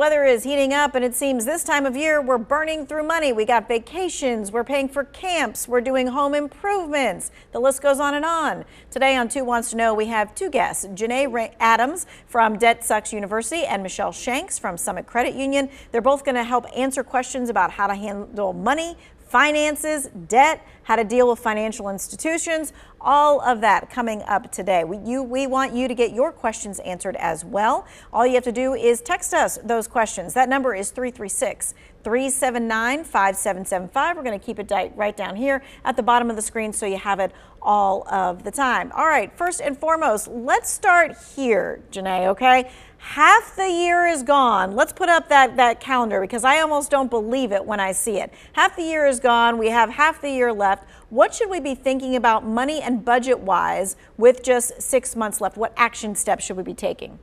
weather is heating up, and it seems this time of year we're burning through money. We got vacations, we're paying for camps, we're doing home improvements. The list goes on and on. Today on 2 Wants to Know, we have two guests, Janae Adams from Debt Sucks University and Michelle Shanks from Summit Credit Union. They're both going to help answer questions about how to handle money, finances, debt, how to deal with financial institutions, all of that coming up today. We want you to get your questions answered as well. All you have to do is text us those questions. That number is 336-379-5775. We're going to keep it right down here at the bottom of the screen so you have it all of the time. All right, first and foremost, let's start here, Janae, okay? Half the year is gone. Let's put up that calendar because I almost don't believe it when I see it. Half the year is gone. We have half the year left. What should we be thinking about money and budget wise with just 6 months left? What action steps should we be taking?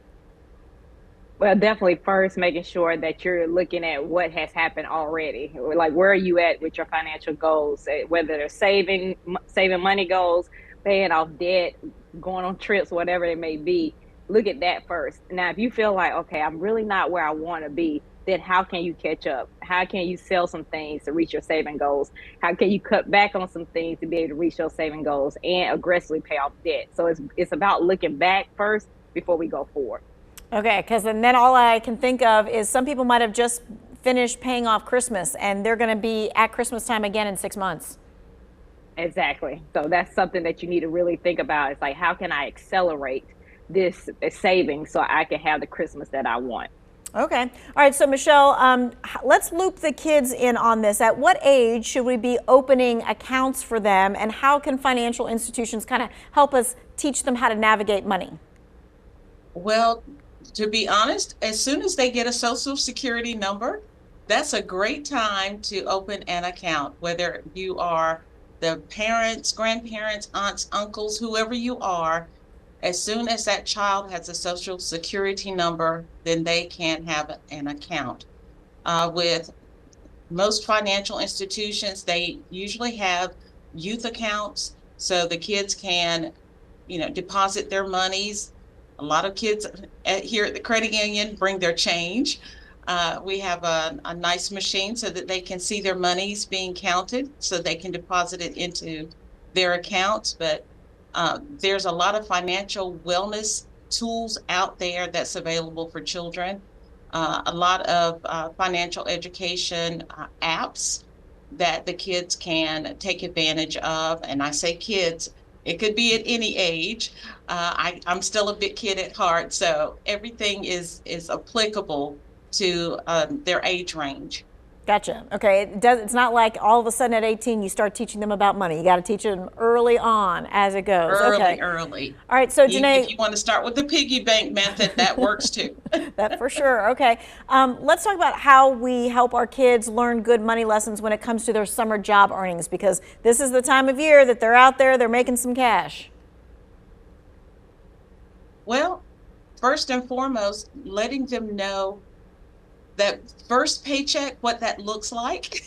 Well, definitely first making sure that you're looking at what has happened already. Like, where are you at with your financial goals? Whether they're saving money goals, paying off debt, going on trips, whatever it may be. Look at that first. Now, if you feel like, okay, I'm really not where I want to be, then how can you catch up? How can you sell some things to reach your saving goals? How can you cut back on some things to be able to reach your saving goals and aggressively pay off debt? So it's about looking back first before we go forward. Okay, because then all I can think of is some people might have just finished paying off Christmas and they're going to be at Christmas time again in 6 months. Exactly. So that's something that you need to really think about. It's like, how can I accelerate this savings so I can have the Christmas that I want? Okay. All right. So, Michelle, let's loop the kids in on this. At what age should we be opening accounts for them, and how can financial institutions kind of help us teach them how to navigate money? Well, to be honest, as soon as they get a social security number, that's a great time to open an account, whether you are the parents, grandparents, aunts, uncles, whoever you are. As soon as that child has a social security number, then they can have an account. With most financial institutions, they usually have youth accounts, so the kids can, deposit their monies. A lot of kids here at the credit union bring their change. We have a nice machine so that they can see their monies being counted, so they can deposit it into their accounts. But there's a lot of financial wellness tools out there that's available for children. A lot of financial education apps that the kids can take advantage of. And I say kids, it could be at any age. I'm still a big kid at heart, so everything is applicable to their age range. Gotcha. Okay. It's not like all of a sudden at 18 you start teaching them about money. You got to teach them early on as it goes. Early. All right. So Janae, if you want to start with the piggy bank method, that works too. That for sure. Okay. Let's talk about how we help our kids learn good money lessons when it comes to their summer job earnings, because this is the time of year that they're out there, they're making some cash. Well, first and foremost, letting them know that first paycheck, what that looks like.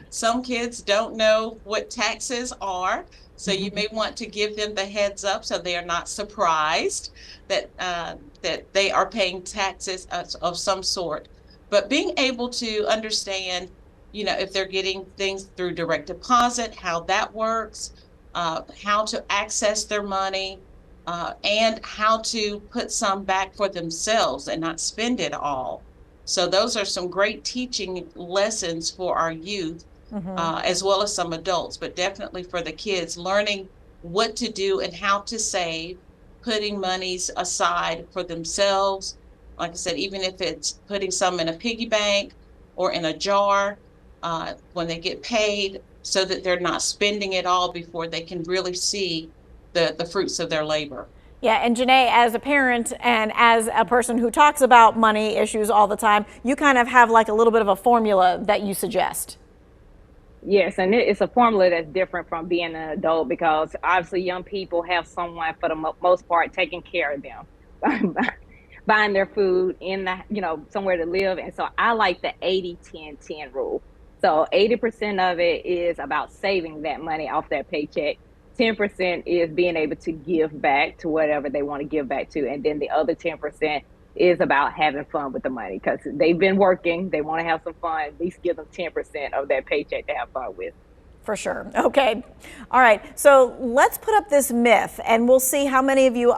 Some kids don't know what taxes are, so you may want to give them the heads up so they are not surprised that that they are paying taxes of some sort. But being able to understand, if they're getting things through direct deposit, how that works, how to access their money, and how to put some back for themselves and not spend it all. So those are some great teaching lessons for our youth, as well as some adults, but definitely for the kids, learning what to do and how to save, putting monies aside for themselves. Like I said, even if it's putting some in a piggy bank or in a jar when they get paid, so that they're not spending it all before they can really see the fruits of their labor. Yeah, and Janae, as a parent and as a person who talks about money issues all the time, you kind of have like a little bit of a formula that you suggest. Yes, and it's a formula that's different from being an adult, because obviously young people have someone, for the most part, taking care of them, buying their food, in somewhere to live. And so I like the 80-10-10 rule. So 80% of it is about saving that money off that paycheck. 10% is being able to give back to whatever they want to give back to. And then the other 10% is about having fun with the money because they've been working. They want to have some fun. At least give them 10% of that paycheck to have fun with. For sure. Okay. All right. So let's put up this myth and we'll see how many of you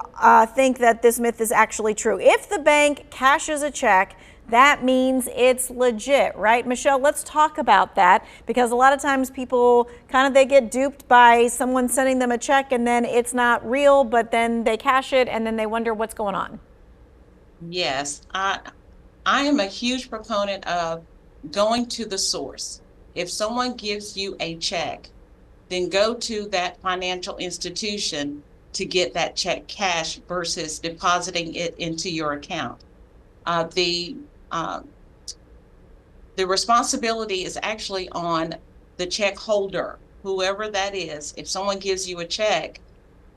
think that this myth is actually true. If the bank cashes a check, that means it's legit, right? Michelle, let's talk about that because a lot of times people they get duped by someone sending them a check and then it's not real, but then they cash it and then they wonder what's going on. Yes, I am a huge proponent of going to the source. If someone gives you a check, then go to that financial institution to get that check cash versus depositing it into your account. The responsibility is actually on the check holder, whoever that is. If someone gives you a check,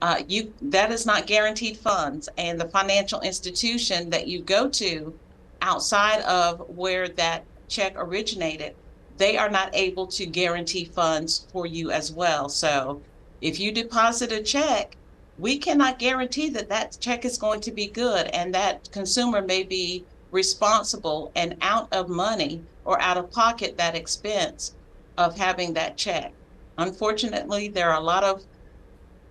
that is not guaranteed funds, and the financial institution that you go to outside of where that check originated, they are not able to guarantee funds for you as well. So if you deposit a check, we cannot guarantee that that check is going to be good, and that consumer may be responsible and out of money or out of pocket that expense of having that check. Unfortunately, there are a lot of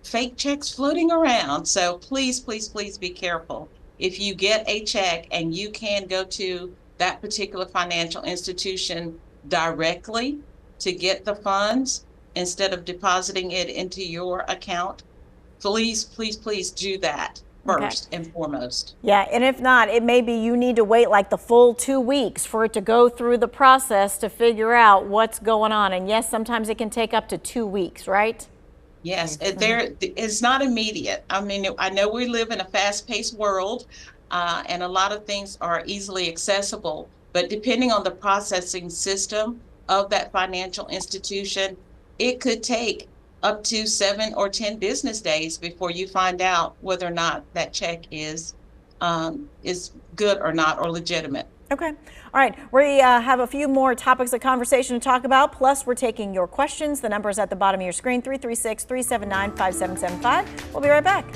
fake checks floating around. So please, please, please be careful. If you get a check and you can go to that particular financial institution directly to get the funds instead of depositing it into your account, please, please, please do that first and foremost. Yeah, and if not, it may be you need to wait like the full 2 weeks for it to go through the process to figure out what's going on. And yes, sometimes it can take up to 2 weeks, right? Yes, it's not immediate. I mean, I know we live in a fast-paced world, and a lot of things are easily accessible, but depending on the processing system of that financial institution, it could take up to 7 or 10 business days before you find out whether or not that check is good or not, or legitimate. Okay. All right. We have a few more topics of conversation to talk about. Plus, we're taking your questions. The number is at the bottom of your screen, 336-379-5775. We'll be right back.